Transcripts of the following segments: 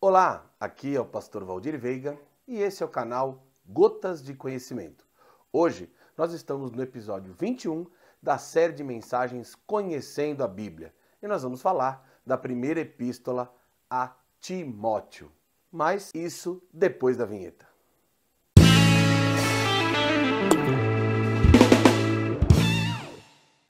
Olá, aqui é o pastor Valdir Veiga e esse é o canal Gotas de Conhecimento. Hoje nós estamos no episódio 21 da série de mensagens Conhecendo a Bíblia e nós vamos falar da primeira epístola a Timóteo. Mas isso depois da vinheta.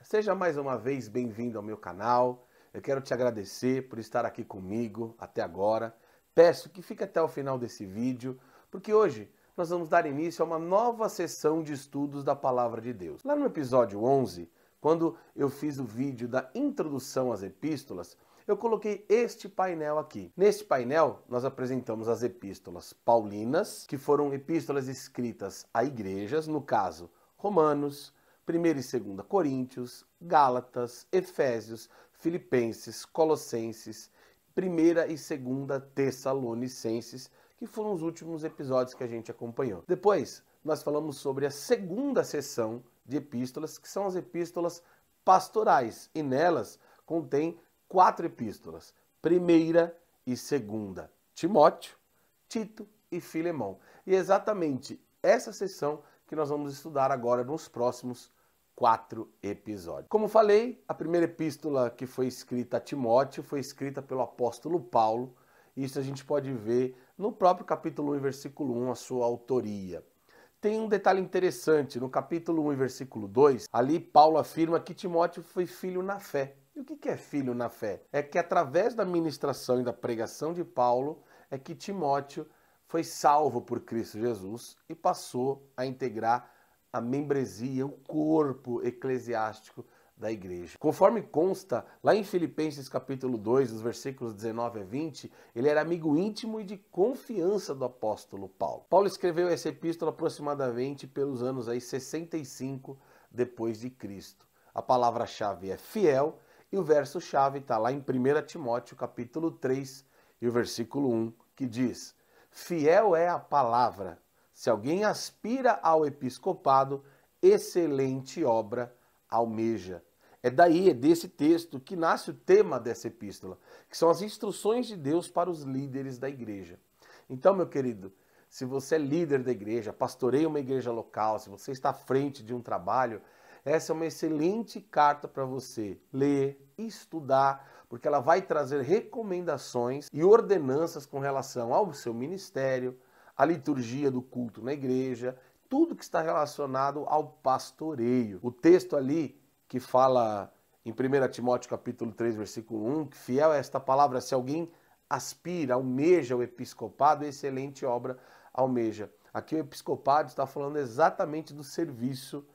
Seja mais uma vez bem-vindo ao meu canal. Eu quero te agradecer por estar aqui comigo até agora. Peço que fique até o final desse vídeo, porque hoje nós vamos dar início a uma nova sessão de estudos da Palavra de Deus. Lá no episódio 11, quando eu fiz o vídeo da introdução às epístolas, eu coloquei este painel aqui. Neste painel, nós apresentamos as epístolas paulinas, que foram epístolas escritas a igrejas, no caso, Romanos, 1ª e 2ª Coríntios, Gálatas, Efésios, Filipenses, Colossenses, 1ª e 2ª Tessalonicenses, que foram os últimos episódios que a gente acompanhou. Depois, nós falamos sobre a segunda seção de epístolas, que são as epístolas pastorais, e nelas contém 4 epístolas, 1ª e 2ª Timóteo, Tito e Filemão. E é exatamente essa seção que nós vamos estudar agora nos próximos 4 episódios. Como falei, a primeira epístola que foi escrita a Timóteo foi escrita pelo apóstolo Paulo. Isso a gente pode ver no próprio capítulo 1, versículo 1, a sua autoria. Tem um detalhe interessante, no capítulo 1 e versículo 2, ali Paulo afirma que Timóteo foi filho na fé. E o que é filho na fé? É que através da ministração e da pregação de Paulo, é que Timóteo foi salvo por Cristo Jesus e passou a integrar a membresia, o corpo eclesiástico da igreja. Conforme consta lá em Filipenses capítulo 2, os versículos 19 a 20, ele era amigo íntimo e de confiança do apóstolo Paulo. Paulo escreveu essa epístola aproximadamente pelos anos 65 depois de Cristo. A palavra-chave é fiel e o verso-chave está lá em 1 Timóteo capítulo 3 e o versículo 1, que diz: fiel é a palavra. Se alguém aspira ao episcopado, excelente obra almeja. É desse texto que nasce o tema dessa epístola, que são as instruções de Deus para os líderes da igreja. Então, meu querido, se você é líder da igreja, pastoreia uma igreja local, se você está à frente de um trabalho, essa é uma excelente carta para você ler, estudar, porque ela vai trazer recomendações e ordenanças com relação ao seu ministério, a liturgia do culto na igreja, tudo que está relacionado ao pastoreio. O texto ali que fala em 1 Timóteo capítulo 3, versículo 1, que fiel é esta palavra, se alguém aspira, almeja o episcopado, excelente obra almeja. Aqui o episcopado está falando exatamente do serviço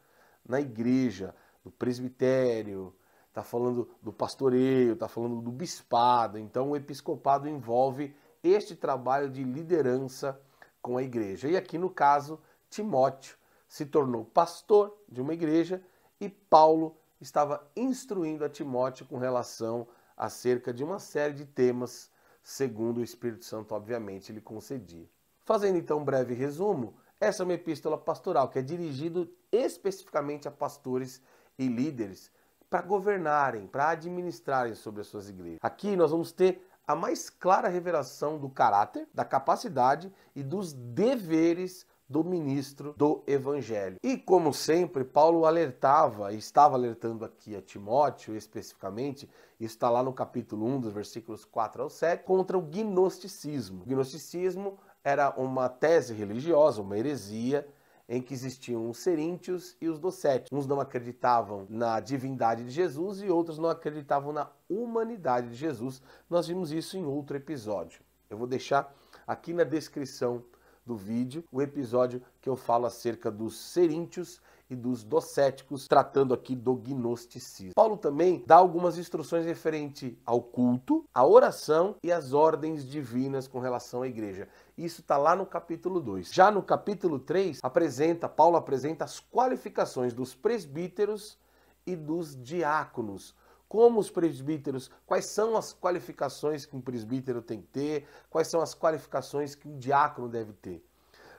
na igreja, do presbitério, está falando do pastoreio, está falando do bispado. Então o episcopado envolve este trabalho de liderança com a igreja. E aqui no caso, Timóteo se tornou pastor de uma igreja e Paulo estava instruindo a Timóteo com relação acerca de uma série de temas, segundo o Espírito Santo, obviamente, lhe concedia. Fazendo então um breve resumo, essa é uma epístola pastoral que é dirigida especificamente a pastores e líderes para governarem, para administrarem sobre as suas igrejas. Aqui nós vamos ter a mais clara revelação do caráter, da capacidade e dos deveres do ministro do Evangelho. E como sempre, Paulo alertava, e estava alertando aqui a Timóteo especificamente, isso está lá no capítulo 1, dos versículos 4 ao 7, contra o gnosticismo. O gnosticismo era uma tese religiosa, uma heresia, em que existiam os seríntios e os docéticos. Uns não acreditavam na divindade de Jesus e outros não acreditavam na humanidade de Jesus. Nós vimos isso em outro episódio. Eu vou deixar aqui na descrição do vídeo o episódio que eu falo acerca dos seríntios e dos docéticos, tratando aqui do gnosticismo. Paulo também dá algumas instruções referente ao culto, à oração e às ordens divinas com relação à igreja. Isso está lá no capítulo 2. Já no capítulo 3, Paulo apresenta as qualificações dos presbíteros e dos diáconos. Como os presbíteros, quais são as qualificações que um presbítero tem que ter, quais são as qualificações que um diácono deve ter.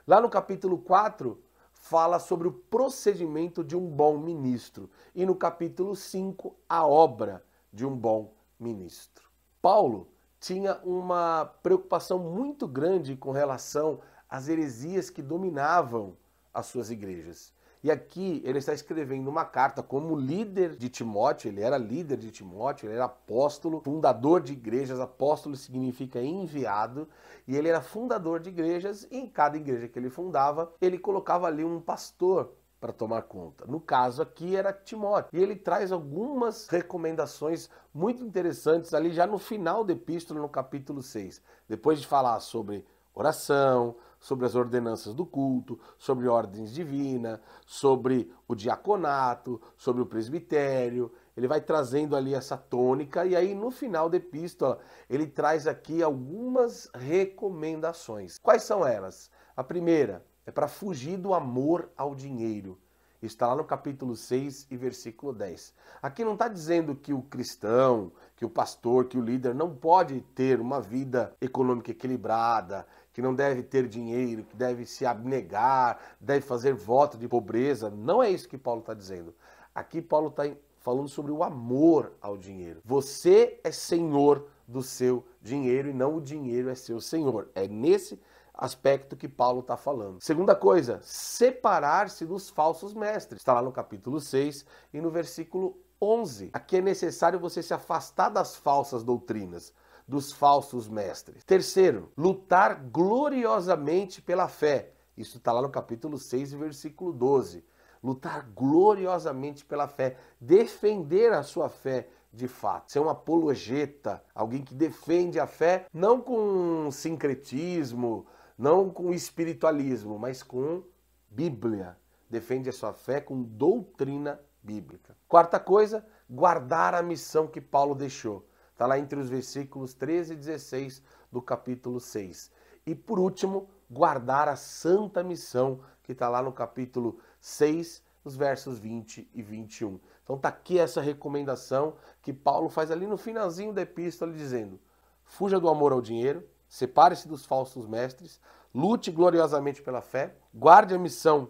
Lá no capítulo 4, fala sobre o procedimento de um bom ministro. E no capítulo 5, a obra de um bom ministro. Paulo tinha uma preocupação muito grande com relação às heresias que dominavam as suas igrejas. E aqui ele está escrevendo uma carta como líder de Timóteo, ele era líder de Timóteo, ele era apóstolo, fundador de igrejas, apóstolo significa enviado, e ele era fundador de igrejas, e em cada igreja que ele fundava, ele colocava ali um pastor para tomar conta. No caso aqui era Timóteo. E ele traz algumas recomendações muito interessantes ali já no final da epístola, no capítulo 6. Depois de falar sobre oração, sobre as ordenanças do culto, sobre ordens divinas, sobre o diaconato, sobre o presbitério. Ele vai trazendo ali essa tônica e aí no final da epístola ele traz aqui algumas recomendações. Quais são elas? A primeira é para fugir do amor ao dinheiro. Isso está lá no capítulo 6 e versículo 10. Aqui não está dizendo que o cristão, que o pastor, que o líder não pode ter uma vida econômica equilibrada, que não deve ter dinheiro, que deve se abnegar, deve fazer voto de pobreza. Não é isso que Paulo está dizendo. Aqui Paulo está falando sobre o amor ao dinheiro. Você é senhor do seu dinheiro e não o dinheiro é seu senhor. É nesse aspecto que Paulo está falando. Segunda coisa, separar-se dos falsos mestres. Está lá no capítulo 6 e no versículo 11. Aqui é necessário você se afastar das falsas doutrinas, dos falsos mestres. Terceiro, lutar gloriosamente pela fé. Isso está lá no capítulo 6 e versículo 12. Lutar gloriosamente pela fé, defender a sua fé de fato, ser um apologeta, alguém que defende a fé, não com sincretismo, não com espiritualismo, mas com Bíblia. Defende a sua fé com doutrina bíblica. Quarta coisa, guardar a missão que Paulo deixou. Está lá entre os versículos 13 e 16 do capítulo 6. E por último, guardar a santa missão que está lá no capítulo 6, os versos 20 e 21. Então está aqui essa recomendação que Paulo faz ali no finalzinho da epístola, dizendo: fuja do amor ao dinheiro, separe-se dos falsos mestres, lute gloriosamente pela fé, guarde a missão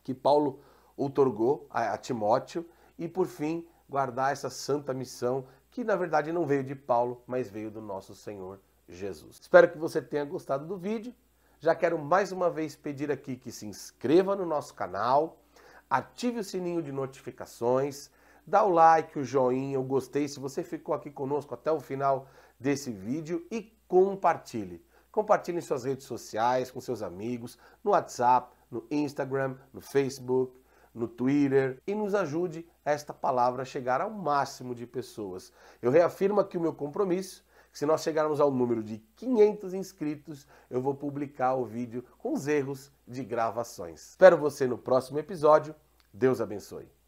que Paulo outorgou a Timóteo e, por fim, guardar essa santa missão que, na verdade, não veio de Paulo, mas veio do nosso Senhor Jesus. Espero que você tenha gostado do vídeo. Já quero mais uma vez pedir aqui que se inscreva no nosso canal, ative o sininho de notificações, dá o like, o joinha, o gostei, se você ficou aqui conosco até o final desse vídeo, e compartilhe. Compartilhe em suas redes sociais, com seus amigos, no WhatsApp, no Instagram, no Facebook, no Twitter, e nos ajude esta palavra a chegar ao máximo de pessoas. Eu reafirmo aqui o meu compromisso, que se nós chegarmos ao número de 500 inscritos, eu vou publicar o vídeo com os erros de gravações. Espero você no próximo episódio. Deus abençoe.